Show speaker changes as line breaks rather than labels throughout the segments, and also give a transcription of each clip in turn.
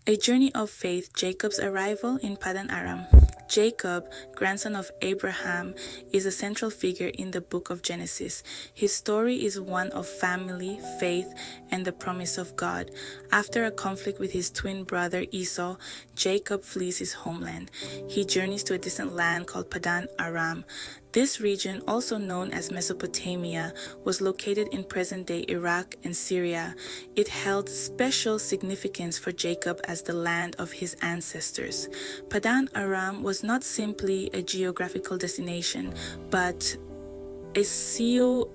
A Journey of Faith, Jacob's Arrival in Paddan Aram. Jacob, grandson of Abraham, is a central figure in the book of Genesis. His story is one of family, faith, and the promise of God. After a conflict with his twin brother Esau, Jacob flees his homeland. He journeys to a distant land called Paddan Aram. This region, also known as Mesopotamia, was located in present-day Iraq and Syria. It held special significance for Jacob as the land of his ancestors. Paddan Aram was not simply a geographical destination, but a spiritual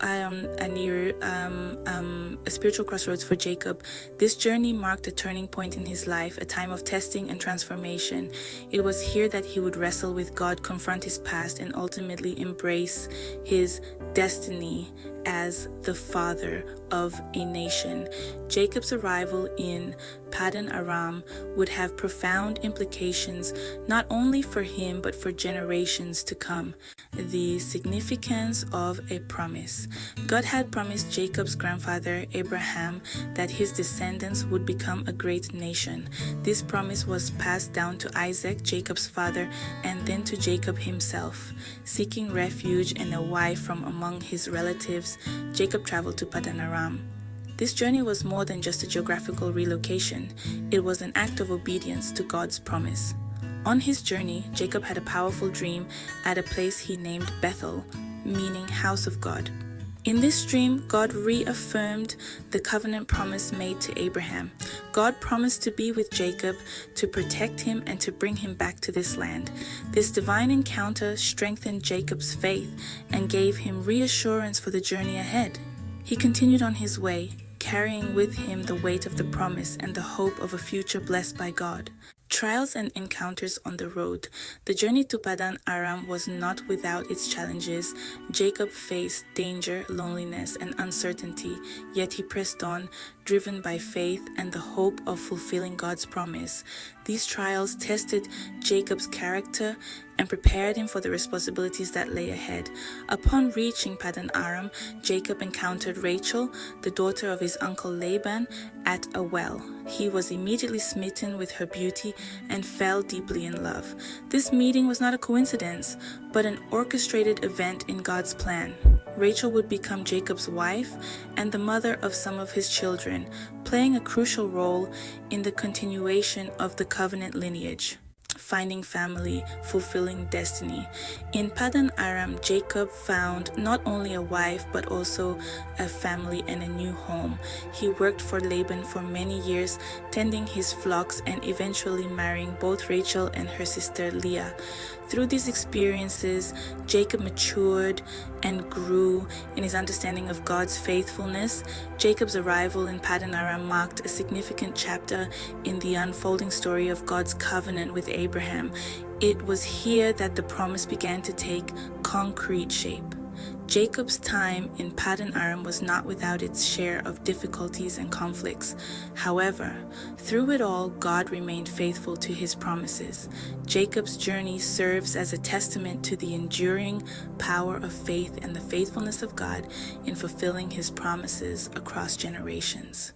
crossroads for Jacob. This journey marked a turning point in his life, a time of testing and transformation. It was here that he would wrestle with God, confront his past, and ultimately embrace his destiny as the father of a nation. Jacob's arrival in Paddan Aram would have profound implications not only for him but for generations to come. The significance of a promise. God had promised Jacob's grandfather Abraham that his descendants would become a great nation. This promise was passed down to Isaac, Jacob's father, and then to Jacob himself. Seeking refuge and a wife from among his relatives, Jacob traveled to Paddan Aram. This journey was more than just a geographical relocation. It was an act of obedience to God's promise. On his journey, Jacob had a powerful dream at a place he named Bethel, meaning house of God. In this dream, God reaffirmed the covenant promise made to Abraham. God promised to be with Jacob, to protect him, and to bring him back to this land. This divine encounter strengthened Jacob's faith and gave him reassurance for the journey ahead. He continued on his way, carrying with him the weight of the promise and the hope of a future blessed by God. Trials and encounters on the road. The journey to Paddan Aram was not without its challenges. Jacob faced danger, loneliness, and uncertainty, yet he pressed on, driven by faith and the hope of fulfilling God's promise. These trials tested Jacob's character and prepared him for the responsibilities that lay ahead. Upon reaching Paddan Aram, Jacob encountered Rachel, the daughter of his uncle Laban, at a well. He was immediately smitten with her beauty and fell deeply in love. This meeting was not a coincidence, but an orchestrated event in God's plan. Rachel would become Jacob's wife and the mother of some of his children, playing a crucial role in the continuation of the covenant lineage. Finding family, fulfilling destiny. In Paddan Aram, Jacob found not only a wife but also a family and a new home. He worked for Laban for many years, tending his flocks and eventually marrying both Rachel and her sister Leah. Through these experiences, Jacob matured and grew in his understanding of God's faithfulness. Jacob's arrival in Paddan Aram marked a significant chapter in the unfolding story of God's covenant with Abraham. It was here that the promise began to take concrete shape. Jacob's time in Paddan Aram was not without its share of difficulties and conflicts. However, through it all, God remained faithful to his promises. Jacob's journey serves as a testament to the enduring power of faith and the faithfulness of God in fulfilling his promises across generations.